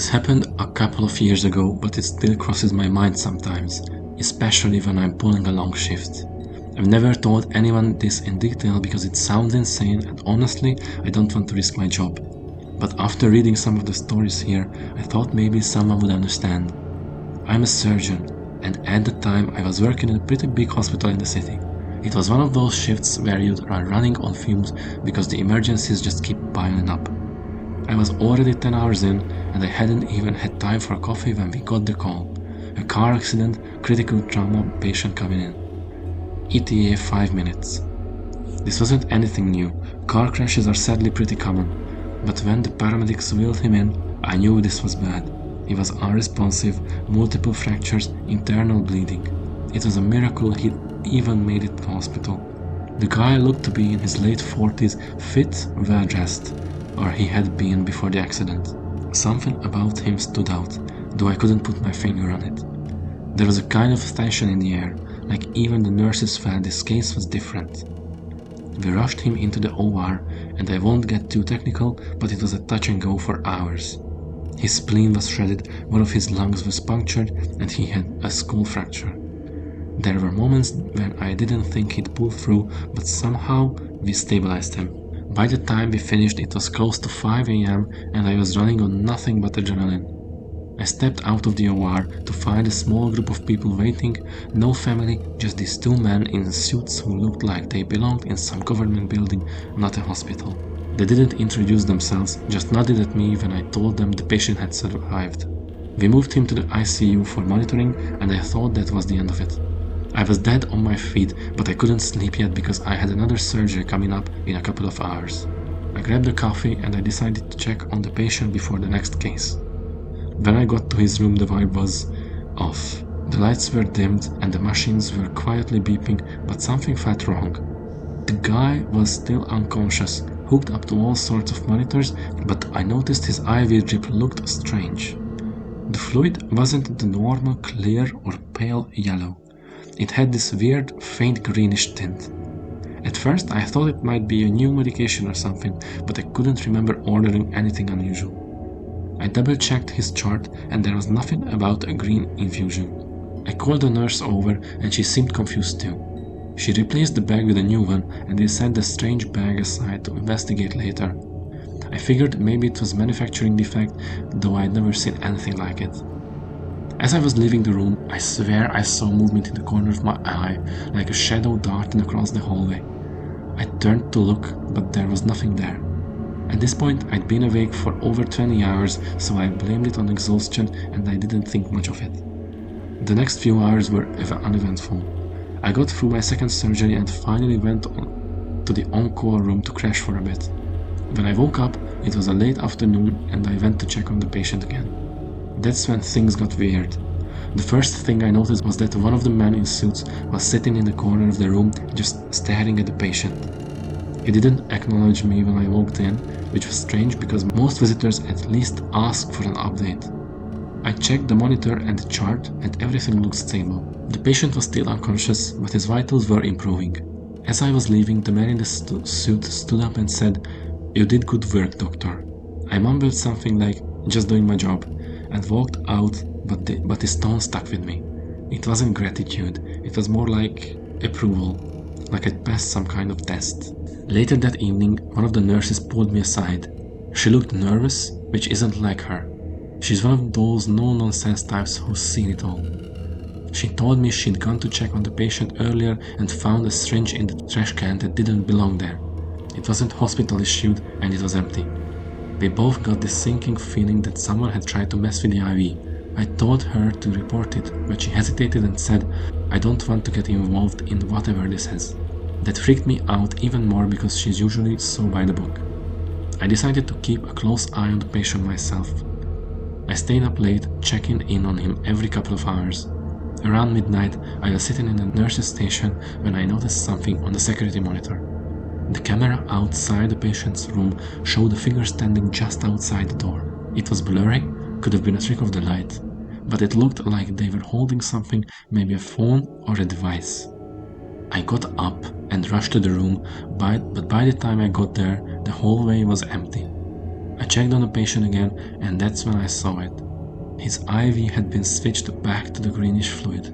This happened a couple of years ago, but it still crosses my mind sometimes, especially when I'm pulling a long shift. I've never told anyone this in detail because it sounds insane and honestly, I don't want to risk my job. But after reading some of the stories here, I thought maybe someone would understand. I'm a surgeon, and at the time I was working in a pretty big hospital in the city. It was one of those shifts where you are running on fumes because the emergencies just keep piling up. I was already 10 hours in, and I hadn't even had time for coffee when we got the call. A car accident, critical trauma patient coming in. ETA 5 minutes. This wasn't anything new. Car crashes are sadly pretty common. But when the paramedics wheeled him in, I knew this was bad. He was unresponsive, multiple fractures, internal bleeding. It was a miracle he even made it to hospital. The guy looked to be in his late 40s, fit, well dressed. Or he had been before the accident. Something about him stood out, though I couldn't put my finger on it. There was a kind of tension in the air, like even the nurses felt this case was different. We rushed him into the OR, and I won't get too technical, but it was a touch and go for hours. His spleen was shredded, one of his lungs was punctured, and he had a skull fracture. There were moments when I didn't think he'd pull through, but somehow we stabilized him. By the time we finished, it was close to 5 a.m. and I was running on nothing but adrenaline. I stepped out of the OR to find a small group of people waiting, no family, just these two men in suits who looked like they belonged in some government building, not a hospital. They didn't introduce themselves, just nodded at me when I told them the patient had survived. We moved him to the ICU for monitoring, and I thought that was the end of it. I was dead on my feet, but I couldn't sleep yet because I had another surgery coming up in a couple of hours. I grabbed a coffee and I decided to check on the patient before the next case. When I got to his room, the vibe was off. The lights were dimmed and the machines were quietly beeping, but something felt wrong. The guy was still unconscious, hooked up to all sorts of monitors, but I noticed his IV drip looked strange. The fluid wasn't the normal clear or pale yellow. It had this weird, faint greenish tint. At first I thought it might be a new medication or something, but I couldn't remember ordering anything unusual. I double-checked his chart and there was nothing about a green infusion. I called the nurse over and she seemed confused too. She replaced the bag with a new one and they set the strange bag aside to investigate later. I figured maybe it was manufacturing defect, though I'd never seen anything like it. As I was leaving the room, I swear I saw movement in the corner of my eye, like a shadow darting across the hallway. I turned to look, but there was nothing there. At this point, I'd been awake for over 20 hours, so I blamed it on exhaustion and I didn't think much of it. The next few hours were uneventful. I got through my second surgery and finally went to the on-call room to crash for a bit. When I woke up, it was a late afternoon and I went to check on the patient again. That's when things got weird. The first thing I noticed was that one of the men in suits was sitting in the corner of the room, just staring at the patient. He didn't acknowledge me when I walked in, which was strange because most visitors at least ask for an update. I checked the monitor and the chart and everything looked stable. The patient was still unconscious, but his vitals were improving. As I was leaving, the man in the suit stood up and said, "You did good work, doctor." I mumbled something like, "Just doing my job," and walked out, but his tone stuck with me. It wasn't gratitude, it was more like approval, like I'd passed some kind of test. Later that evening, one of the nurses pulled me aside. She looked nervous, which isn't like her. She's one of those no-nonsense types who's seen it all. She told me she'd gone to check on the patient earlier and found a syringe in the trash can that didn't belong there. It wasn't hospital issued and it was empty. We both got this sinking feeling that someone had tried to mess with the IV. I told her to report it, but she hesitated and said, "I don't want to get involved in whatever this is." That freaked me out even more because she's usually so by the book. I decided to keep a close eye on the patient myself. I stayed up late, checking in on him every couple of hours. Around midnight, I was sitting in the nurse's station when I noticed something on the security monitor. The camera outside the patient's room showed a figure standing just outside the door. It was blurry, could have been a trick of the light, but it looked like they were holding something, maybe a phone or a device. I got up and rushed to the room, but by the time I got there, the hallway was empty. I checked on the patient again, and that's when I saw it. His IV had been switched back to the greenish fluid.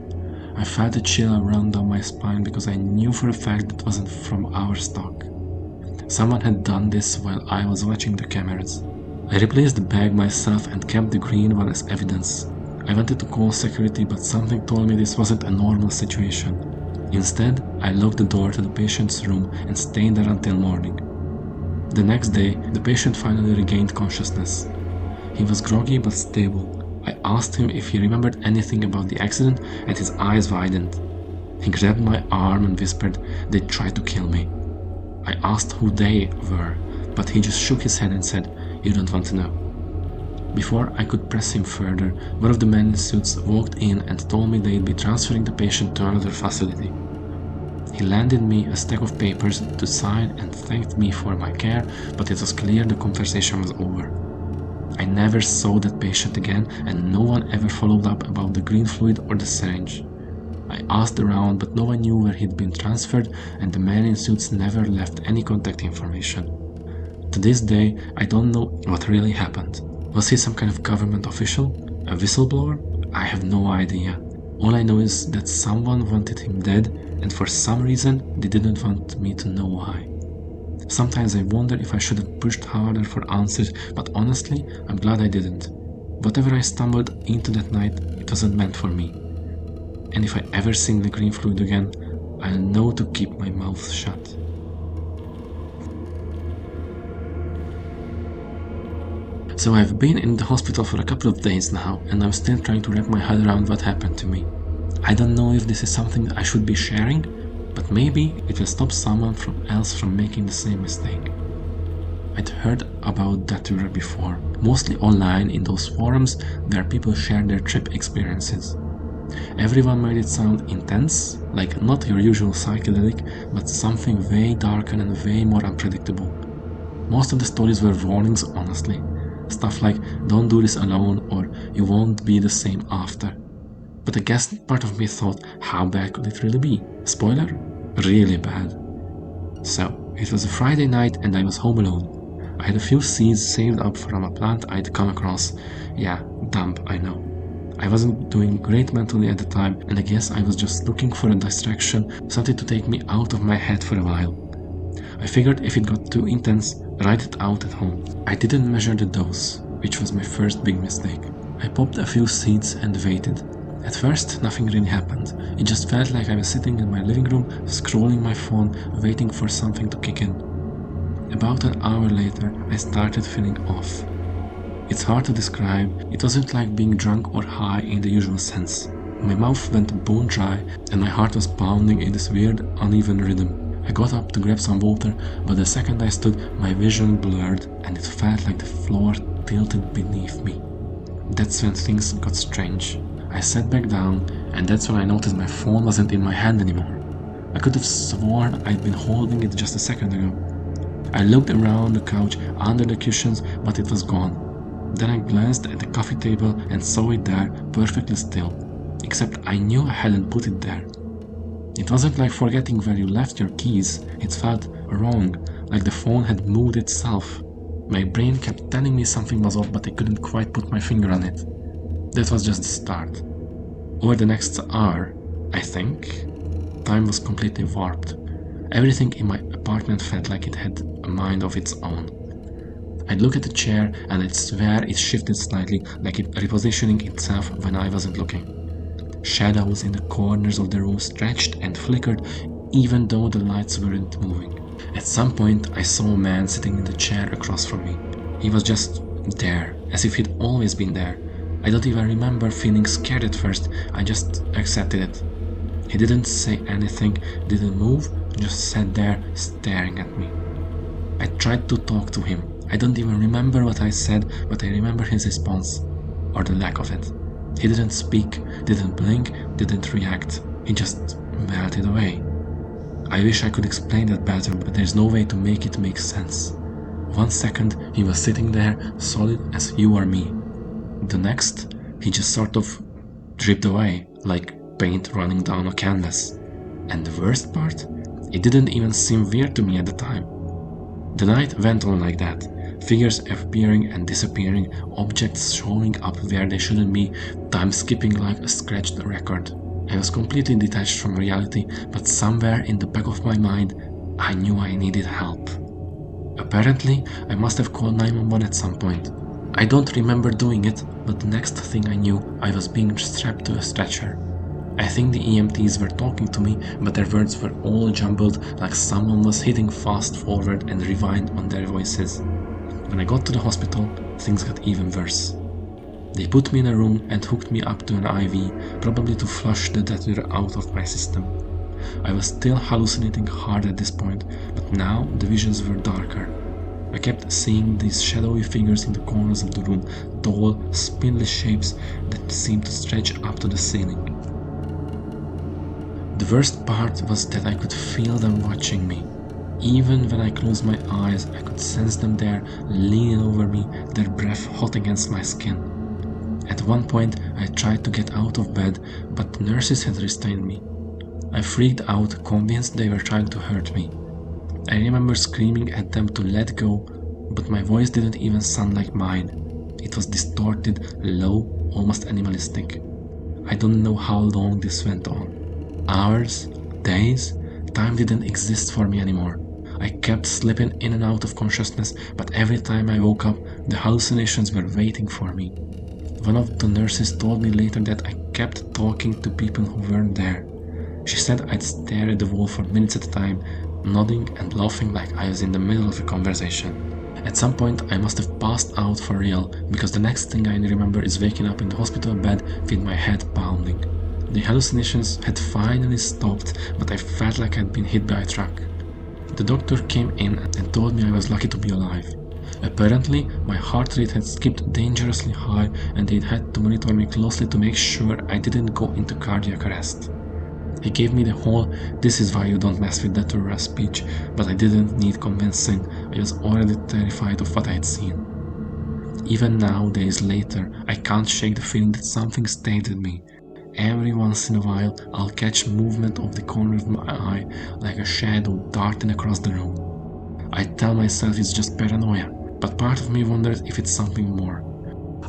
I felt a chill run down my spine because I knew for a fact that wasn't from our stock. Someone had done this while I was watching the cameras. I replaced the bag myself and kept the green one as evidence. I wanted to call security, but something told me this wasn't a normal situation. Instead, I locked the door to the patient's room and stayed there until morning. The next day, the patient finally regained consciousness. He was groggy but stable. I asked him if he remembered anything about the accident, and his eyes widened. He grabbed my arm and whispered, "They tried to kill me." I asked who they were, but he just shook his head and said, "You don't want to know." Before I could press him further, one of the men in suits walked in and told me they'd be transferring the patient to another facility. He handed me a stack of papers to sign and thanked me for my care, but it was clear the conversation was over. I never saw that patient again, and no one ever followed up about the green fluid or the syringe. I asked around, but no one knew where he'd been transferred, and the man in suits never left any contact information. To this day, I don't know what really happened. Was he some kind of government official? A whistleblower? I have no idea. All I know is that someone wanted him dead, and for some reason, they didn't want me to know why. Sometimes I wonder if I should have pushed harder for answers, but honestly, I'm glad I didn't. Whatever I stumbled into that night, it wasn't meant for me. And if I ever sing the green fluid again, I'll know to keep my mouth shut. So I've been in the hospital for a couple of days now, and I'm still trying to wrap my head around what happened to me. I don't know if this is something I should be sharing, but maybe it will stop someone else from making the same mistake. I'd heard about that tour before, mostly online in those forums where people share their trip experiences. Everyone made it sound intense, like not your usual psychedelic, but something way darker and way more unpredictable. Most of the stories were warnings, honestly. Stuff like, "Don't do this alone," or "You won't be the same after." But I guess part of me thought, how bad could it really be? Spoiler? Really bad. So, it was a Friday night and I was home alone. I had a few seeds saved up from a plant I'd come across. Yeah, dumb, I know. I wasn't doing great mentally at the time, and I guess I was just looking for a distraction, something to take me out of my head for a while. I figured if it got too intense, write it out at home. I didn't measure the dose, which was my first big mistake. I popped a few seeds and waited. At first, nothing really happened. It just felt like I was sitting in my living room, scrolling my phone, waiting for something to kick in. About an hour later, I started feeling off. It's hard to describe. It wasn't like being drunk or high in the usual sense. My mouth went bone dry and my heart was pounding in this weird, uneven rhythm. I got up to grab some water, but the second I stood, my vision blurred and it felt like the floor tilted beneath me. That's when things got strange. I sat back down, and that's when I noticed my phone wasn't in my hand anymore. I could have sworn I'd been holding it just a second ago. I looked around the couch, under the cushions, but it was gone. Then I glanced at the coffee table and saw it there, perfectly still. Except I knew I hadn't put it there. It wasn't like forgetting where you left your keys. It felt wrong, like the phone had moved itself. My brain kept telling me something was off, but I couldn't quite put my finger on it. That was just the start. Over the next hour, I think, time was completely warped. Everything in my apartment felt like it had a mind of its own. I'd look at the chair and I'd swear it shifted slightly, like it repositioning itself when I wasn't looking. Shadows in the corners of the room stretched and flickered even though the lights weren't moving. At some point, I saw a man sitting in the chair across from me. He was just there, as if he'd always been there. I don't even remember feeling scared at first, I just accepted it. He didn't say anything, didn't move, just sat there staring at me. I tried to talk to him. I don't even remember what I said, but I remember his response, or the lack of it. He didn't speak, didn't blink, didn't react. He just melted away. I wish I could explain that better, but there's no way to make it make sense. 1 second, he was sitting there, solid as you or me. The next, he just sort of dripped away, like paint running down a canvas. And the worst part, it didn't even seem weird to me at the time. The night went on like that. Figures appearing and disappearing, objects showing up where they shouldn't be, time skipping like a scratched record. I was completely detached from reality, but somewhere in the back of my mind, I knew I needed help. Apparently, I must have called 911 at some point. I don't remember doing it, but the next thing I knew, I was being strapped to a stretcher. I think the EMTs were talking to me, but their words were all jumbled like someone was hitting fast forward and rewind on their voices. When I got to the hospital, things got even worse. They put me in a room and hooked me up to an IV, probably to flush the datura out of my system. I was still hallucinating hard at this point, but now the visions were darker. I kept seeing these shadowy figures in the corners of the room, tall, spindly shapes that seemed to stretch up to the ceiling. The worst part was that I could feel them watching me. Even when I closed my eyes, I could sense them there, leaning over me, their breath hot against my skin. At one point, I tried to get out of bed, but the nurses had restrained me. I freaked out, convinced they were trying to hurt me. I remember screaming at them to let go, but my voice didn't even sound like mine. It was distorted, low, almost animalistic. I don't know how long this went on. Hours, days, time didn't exist for me anymore. I kept slipping in and out of consciousness, but every time I woke up, the hallucinations were waiting for me. One of the nurses told me later that I kept talking to people who weren't there. She said I'd stare at the wall for minutes at a time, nodding and laughing like I was in the middle of a conversation. At some point, I must have passed out for real, because the next thing I remember is waking up in the hospital bed with my head pounding. The hallucinations had finally stopped, but I felt like I'd been hit by a truck. The doctor came in and told me I was lucky to be alive. Apparently, my heart rate had skipped dangerously high and they'd had to monitor me closely to make sure I didn't go into cardiac arrest. He gave me the whole "this is why you don't mess with datura" speech, but I didn't need convincing. I was already terrified of what I had seen. Even now, days later, I can't shake the feeling that something stayed with me. Every once in a while, I'll catch movement of the corner of my eye, like a shadow darting across the room. I tell myself it's just paranoia, but part of me wonders if it's something more.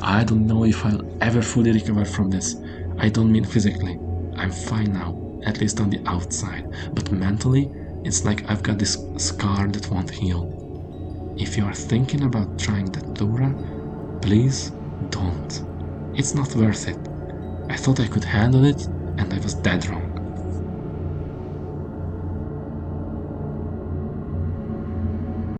I don't know if I'll ever fully recover from this. I don't mean physically. I'm fine now, at least on the outside, but mentally, it's like I've got this scar that won't heal. If you're thinking about trying datura, please don't. It's not worth it. I thought I could handle it, and I was dead wrong.